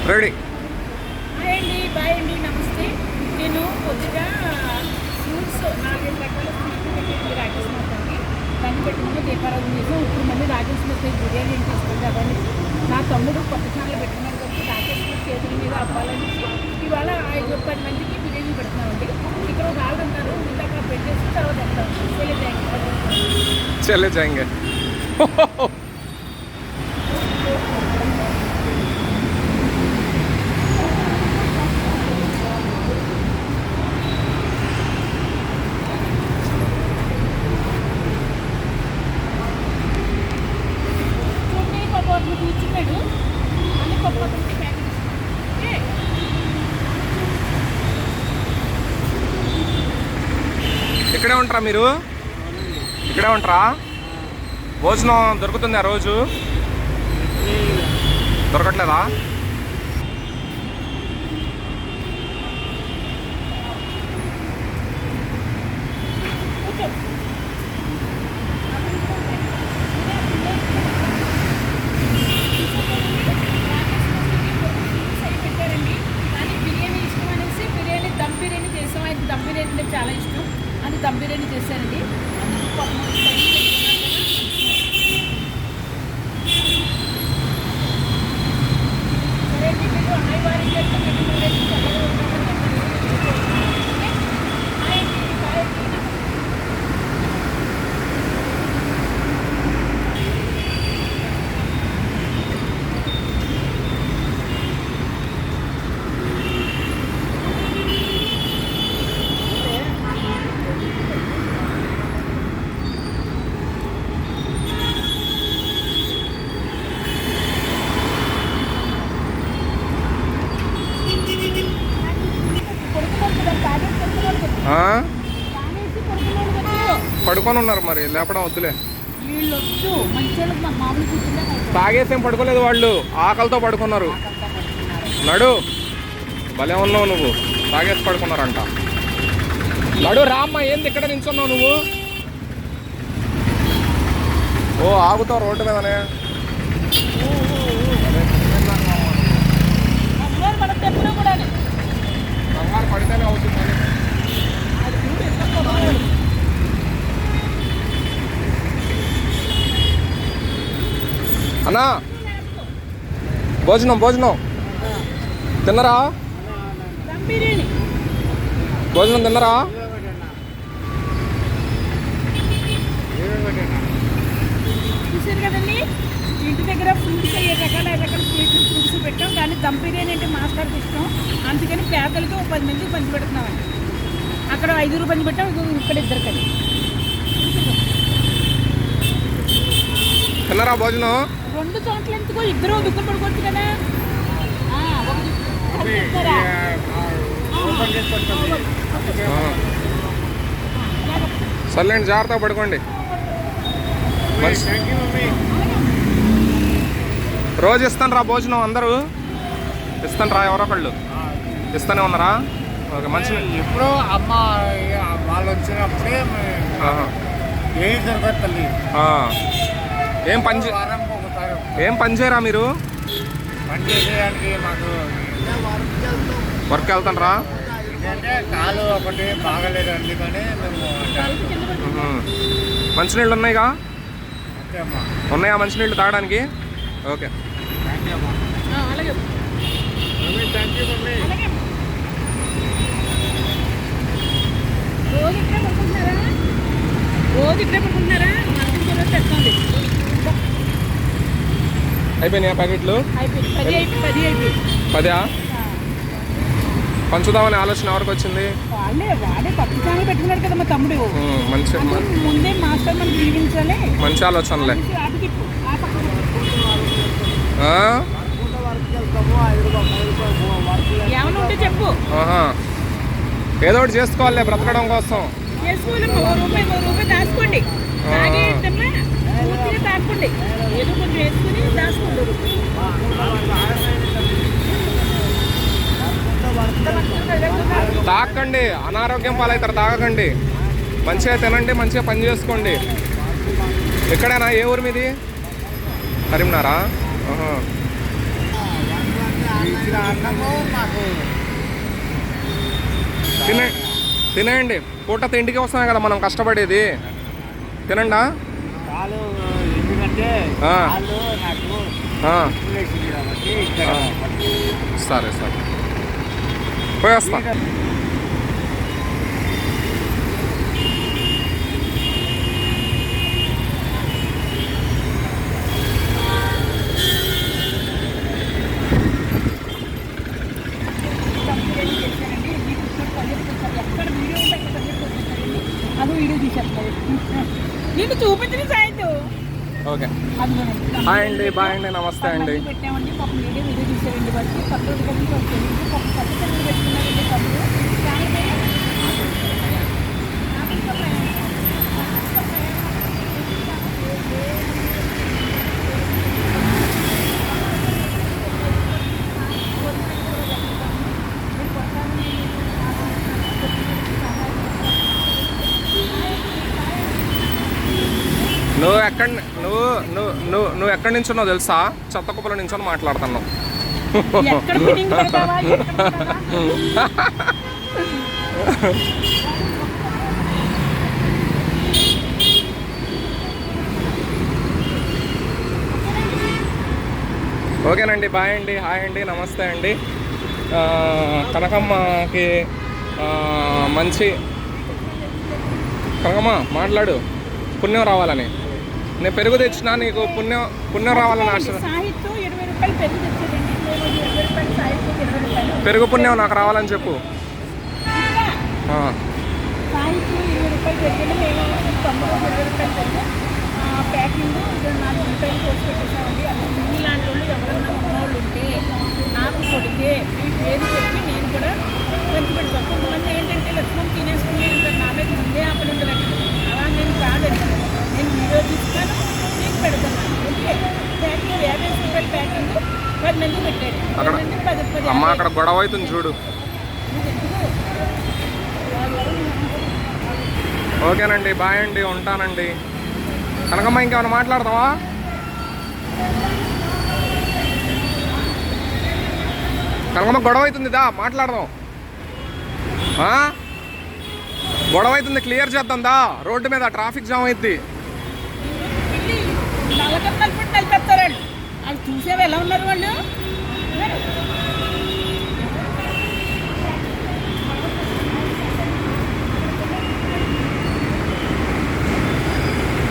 Ready. Hi అండి, bye అండి, నమస్తే. నేను కొద్దిగా ఫ్రూట్స్ 4 రకాల ఫ్రూట్స్ పెట్టింది రాకేష్ మాతండి. దాన్ని పెట్టిన దీపారాధన చేసాం. ఇప్పుడు మళ్ళీ రాకేష్ మాత బిర్యానీ ఏంటి ఇస్తుంది కదండి. నా తమ్ముడు కొత్త ఛానల్ పెట్టినాడు కాబట్టి రాకేష్ మాత చేతుల మీద అవ్వాలని ఇవాళ 5-10 మందికి బిర్యానీ పెడుతున్నామండి. ఇక్కడ ఒక ఆవిడ ఉన్నారు, ఇందాక పెట్టేసి తర్వాత వస్తాం. చలే జాయింగే. కూర్చున్నాడు అన్ని పప్పు ప్యాకెట్. ఇక్కడే ఉంటారా మీరు? ఇక్కడే ఉంటారా? భోజనం దొరుకుతుంది ఆ రోజు? దొరకట్లేదా? దమ్ బిర్యానీ చేసాం. ఆయనకి దమ్ బిర్యానీ అంటే చాలా ఇష్టం, అది దమ్ బిర్యానీ చేశానండి. సరే అండి, మీరు అమ్మాయి వారికి పడుకొని ఉన్నారు, మరి లేపడం వద్దులే. తాగేసేం పడుకోలేదు వాళ్ళు, ఆకలితో పడుకున్నారు. నడు, భలే ఉన్నావు నువ్వు. తాగేసి పడుకున్నారంట. నడు రామ్మ, ఏంది ఇక్కడ నించున్నావు నువ్వు? ఓ ఆగుతావు రోడ్డు మీదనే. కంగారు పడితేనే అవుతుంది. అన్నా, భోజనం తిన్నరా? భోజనం తిన్నరా? చూసారు కదండి, ఇంటి దగ్గర ఫ్రూట్స్ రకాల ఫ్రూట్స్ పెట్టాం. కానీ దమ్ బిర్యానీ అంటే మాస్టర్కి ఇష్టం, అందుకని పేదలకి 10 మందికి పంచి పెడుతున్నామండి. అక్కడ 5 పంచి పెట్టాం, ఇక్కడ 2 కది. తిన్నరా భోజనం? 2 చోట్ల ఎందుకో 2 దుఃఖం పడుకోవచ్చు కదా. సర్లేండి, జాగ్రత్తగా పడుకోండి. రోజు ఇస్తాను రా భోజనం, అందరూ ఇస్తాను రా, ఎవరొకళ్ళు ఇస్తూనే ఉన్నారా? ఓకే, మంచి. ఎప్పుడో అమ్మ వాళ్ళు వచ్చినప్పుడే ఏం జరుగుతుంది. ఏం పని చేయరా మీరు? పని చేసేదానికి మాకు వర్క్ వెళ్తానరా? ఏంటంటే కాలు ఒకటి బాగలేదు, అందుకని మేము మంచినీళ్ళు ఉన్నాయిగా? అంతే అమ్మా. ఉన్నాయా మంచినీళ్ళు తాగడానికి? ఓకే, అలాగే. Thank you mummy. రోజు ఇక్కడే పడుకుంటున్నారా? తెస్తుంది. అయిపోయినాయా ప్యాకెట్లు? 10 పంచుదామని ఆలోచన ఎవరికి వచ్చింది? వాడే పప్పు ఛానల్ పెట్టుకున్నాడు కదా మా తమ్ముడు. మంచి ముందే మాస్టర్ మనం జీవించాలి. మంచి ఆలోచనలే. ఏమన్నా ఉంటే చెప్పు. ఏదో ఒకటి చేసుకోవాలి బ్రతకడం కోసం. చేసుకోవాలమ్మా, రూపాయి దాచుకోండి. పూర్తిగా దాచుకోండి, ఏదో కొంచెం వేసుకుని దాచుకోండి. తాగకండి, అనారోగ్యం పాలవుతారు. తాగకండి, మంచిగా తినండి, మంచిగా పని చేసుకోండి. ఎక్కడైనా ఏ ఊరు మీది? కరీంనగరా? అన్నము మాకు తినేయండి. పూట తిండికి వస్తున్నాయి కదా మనం కష్టపడేది. తినండా. కాలు ఎందుకంటే ఆ. కాళ్ళు నాకు వేసింది కాబట్టి ఇక్కడ సరే సరే పోయేస్తా. అది వీడియో తీసేస్తారు. నీకు చూపించిన సాయంత్రం ఓకే. హాయ్ అండి, బాయ్ అండి, నమస్తే అండి. పెట్టామండి. పాపం వీడియో తీసారండి. బట్టి పళ్ళు కలిసి వస్తుంది. పాపం పళ్ళు కలిసి పెట్టుకున్నారండి. పళ్ళు నువ్వు ఎక్కడి నుంచి ఉన్నావు తెలుసా? చెత్త కుప్పల నుంచి మాట్లాడుతున్నావు. ఎక్కడ ఫిట్టింగ్ పెడతావా? ఎక్కడ పెడతావా? ఓకేనండి, బాయ్ అండి, హాయ్ అండి, నమస్తే అండి. కనకమ్మకి మంచి కనకమ్మ మాట్లాడు. పుణ్యం రావాలని నేను పెరుగు తెచ్చినా, నీకు పుణ్యం రావాలని ఆశ. సాహిత్యం 20 రూపాయలు పెరుగు తెచ్చారండి. 20 రూపాయలు సాహిత్యం 20 రూపాయలు పెరుగు పుణ్యం నాకు రావాలని చెప్పు. సాహిత్యం 20 రూపాయలు పెట్టండి. మేము 20 రూపాయలు పెరుగు ప్యాకింగ్ 4 రూపాయలు కోసి పెట్టేసామండి. అది మీలాంటి వాళ్ళు ఎవరన్నా ఉన్నవాళ్ళు ఉంటే నాకు కొడితే మీ పేరు చెప్పి నేను కూడా మంచి పెడతాను. కొంతమంది ఏంటంటే లక్ష్మణ్ తినేసుకుని ఉంటారు. నా మీద ముందే ఆపలిందండి. అలా నేను కాదండి. నేను వీడియో తీసుకొని నేను పెడతాను. ఓకే, ప్యాకింగ్ 50 రూపాయలు ప్యాకింగ్ 10 మంది పెట్టారు. అక్కడ 10 మంది 10 అమ్మ అక్కడ గొడవ అవుతుంది చూడు. ఓకేనండి, బాయ్ అండి, ఉంటానండి. కనకమ్మ ఇంకేమైనా మాట్లాడతావా? కనకమ్మ గొడవ అవుతుంది, దా మాట్లాడదాం. గొడవ అవుతుంది, క్లియర్ చేద్దాం దా. రోడ్డు మీద ట్రాఫిక్ జామ్ అవుతుంది. నల్లకం కలిపి నలిపేస్తారండి. వాళ్ళు చూసేవి ఎలా ఉన్నారు వాళ్ళు.